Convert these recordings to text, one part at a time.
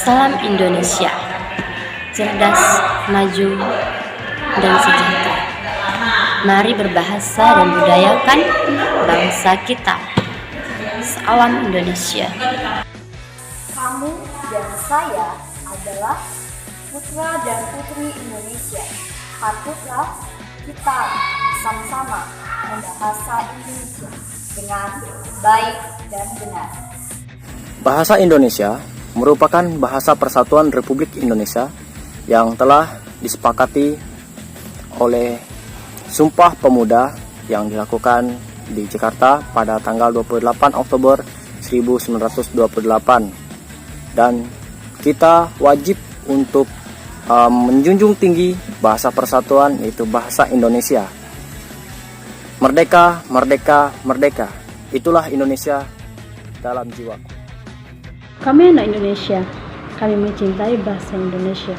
Salam Indonesia, cerdas, maju, dan sejahtera. Mari berbahasa dan budayakan bangsa kita. Salam Indonesia. Kamu dan saya adalah putra dan putri Indonesia. Patutlah kita sama-sama membahasa Indonesia dengan baik dan benar. Bahasa Indonesia merupakan bahasa persatuan Republik Indonesia yang telah disepakati oleh Sumpah Pemuda yang dilakukan di Jakarta pada tanggal 28 Oktober 1928, dan kita wajib untuk menjunjung tinggi bahasa persatuan, yaitu bahasa Indonesia. Merdeka, merdeka, merdeka. Itulah Indonesia dalam jiwaku. Kami anak Indonesia, kami mencintai bahasa Indonesia.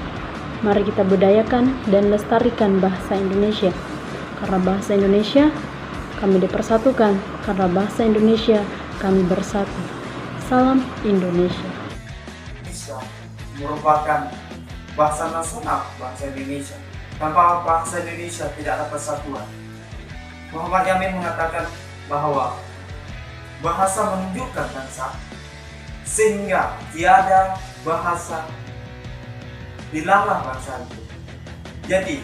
Mari kita budayakan dan lestarikan bahasa Indonesia. Karena bahasa Indonesia, kami dipersatukan. Karena bahasa Indonesia, kami bersatu. Salam Indonesia. Indonesia merupakan bahasa nasional bangsa Indonesia. Tanpa bahasa Indonesia tidak ada persatuan. Muhammad Yamin mengatakan bahwa bahasa menunjukkan bangsa, sehingga tiada bahasa dilarang bangsa itu. Jadi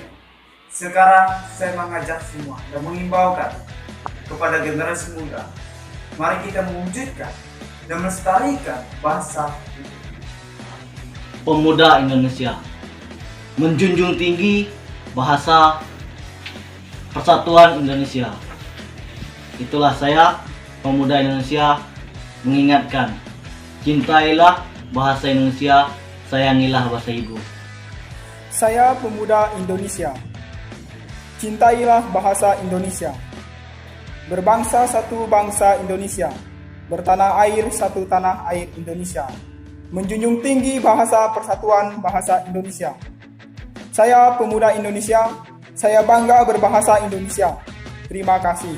sekarang saya mengajak semua dan mengimbaukan kepada generasi muda, mari kita mewujudkan dan melestarikan bahasa itu. Pemuda Indonesia menjunjung tinggi bahasa persatuan Indonesia. Itulah saya, pemuda Indonesia, mengingatkan, cintailah bahasa Indonesia, sayangilah bahasa ibu. Saya pemuda Indonesia, cintailah bahasa Indonesia. Berbangsa satu bangsa Indonesia, bertanah air satu tanah air Indonesia. Menjunjung tinggi bahasa persatuan bahasa Indonesia. Saya pemuda Indonesia, saya bangga berbahasa Indonesia. Terima kasih.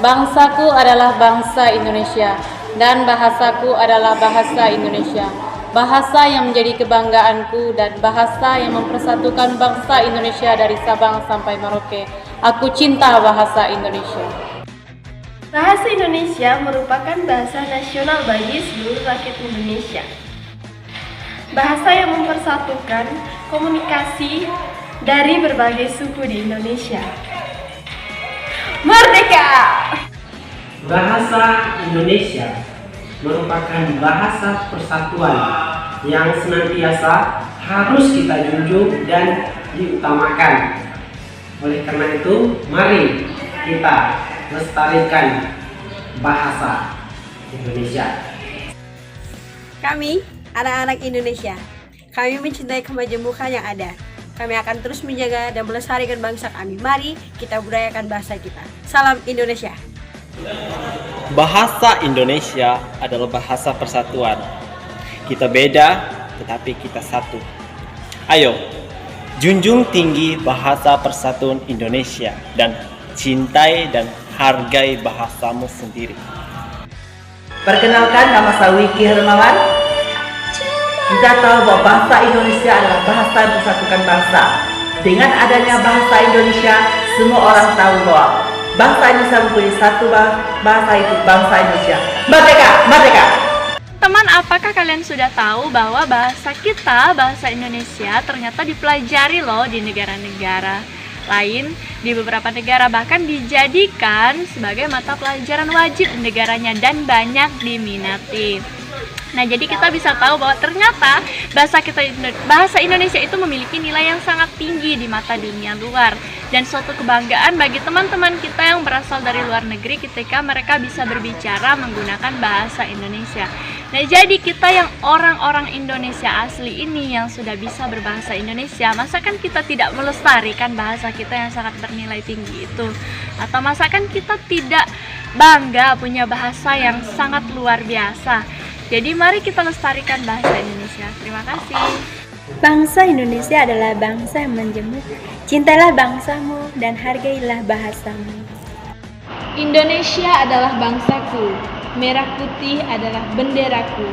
Bangsaku adalah bangsa Indonesia dan bahasaku adalah bahasa Indonesia. Bahasa yang menjadi kebanggaanku dan bahasa yang mempersatukan bangsa Indonesia dari Sabang sampai Merauke. Aku cinta bahasa Indonesia. Bahasa Indonesia merupakan bahasa nasional bagi seluruh rakyat Indonesia. Bahasa yang mempersatukan komunikasi dari berbagai suku di Indonesia. Merdeka! Bahasa Indonesia merupakan bahasa persatuan yang senantiasa harus kita junjung dan diutamakan. Oleh karena itu, mari kita lestarikan bahasa Indonesia. Kami, anak-anak Indonesia, kami mencintai kemajemukan yang ada. Kami akan terus menjaga dan melestarikan bangsa kami. Mari kita budayakan bahasa kita. Salam Indonesia. Bahasa Indonesia adalah bahasa persatuan. Kita beda, tetapi kita satu. Ayo, junjung tinggi bahasa persatuan Indonesia dan cintai dan hargai bahasamu sendiri. Perkenalkan, nama saya Wiki Hermawan. Kita tahu bahwa bahasa Indonesia adalah bahasa yang mempersatukan bangsa. Dengan adanya bahasa Indonesia, semua orang tahu bahwa bangsa Indonesia mempunyai satu bahasa, itu bangsa Indonesia. Merdeka! Merdeka! Teman, apakah kalian sudah tahu bahwa bahasa kita, bahasa Indonesia, ternyata dipelajari loh di negara-negara lain, di beberapa negara bahkan dijadikan sebagai mata pelajaran wajib di negaranya dan banyak diminati. Nah, jadi kita bisa tahu bahwa ternyata bahasa Indonesia itu memiliki nilai yang sangat tinggi di mata dunia luar, dan suatu kebanggaan bagi teman-teman kita yang berasal dari luar negeri ketika mereka bisa berbicara menggunakan bahasa Indonesia. Nah, jadi kita yang orang-orang Indonesia asli ini yang sudah bisa berbahasa Indonesia, masakan kita tidak melestarikan bahasa kita yang sangat bernilai tinggi itu? Atau masakan kita tidak bangga punya bahasa yang sangat luar biasa? Jadi mari kita lestarikan bahasa Indonesia. Terima kasih. Bangsa Indonesia adalah bangsa yang menjemuk. Cintailah bangsamu dan hargailah bahasamu. Indonesia adalah bangsaku. Merah putih adalah benderaku.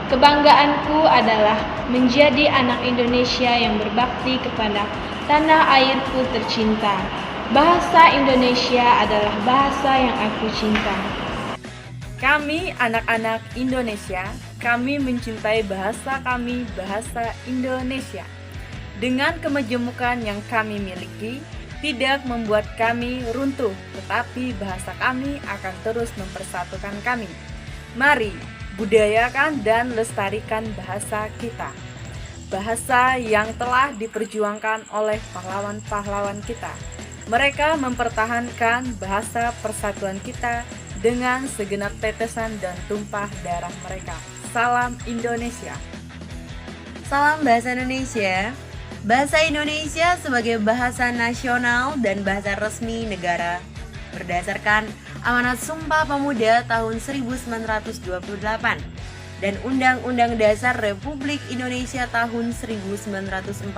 Kebanggaanku adalah menjadi anak Indonesia yang berbakti kepada tanah airku tercinta. Bahasa Indonesia adalah bahasa yang aku cinta. Kami anak-anak Indonesia, kami mencintai bahasa kami, bahasa Indonesia. Dengan kemajemukan yang kami miliki, tidak membuat kami runtuh, tetapi bahasa kami akan terus mempersatukan kami. Mari, budayakan dan lestarikan bahasa kita. Bahasa yang telah diperjuangkan oleh pahlawan-pahlawan kita. Mereka mempertahankan bahasa persatuan kita dengan segenap tetesan dan tumpah darah mereka. Salam Indonesia. Salam bahasa Indonesia. Bahasa Indonesia sebagai bahasa nasional dan bahasa resmi negara berdasarkan Amanat Sumpah Pemuda tahun 1928 dan Undang-Undang Dasar Republik Indonesia tahun 1945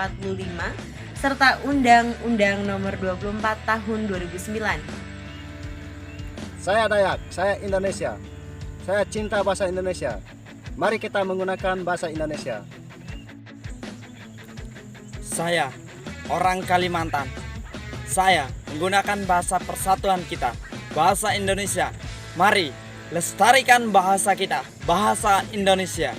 serta Undang-Undang Nomor 24 tahun 2009. Saya Dayak, saya Indonesia. Saya cinta bahasa Indonesia. Mari kita menggunakan bahasa Indonesia. Saya orang Kalimantan. Saya menggunakan bahasa persatuan kita, bahasa Indonesia. Mari lestarikan bahasa kita, bahasa Indonesia.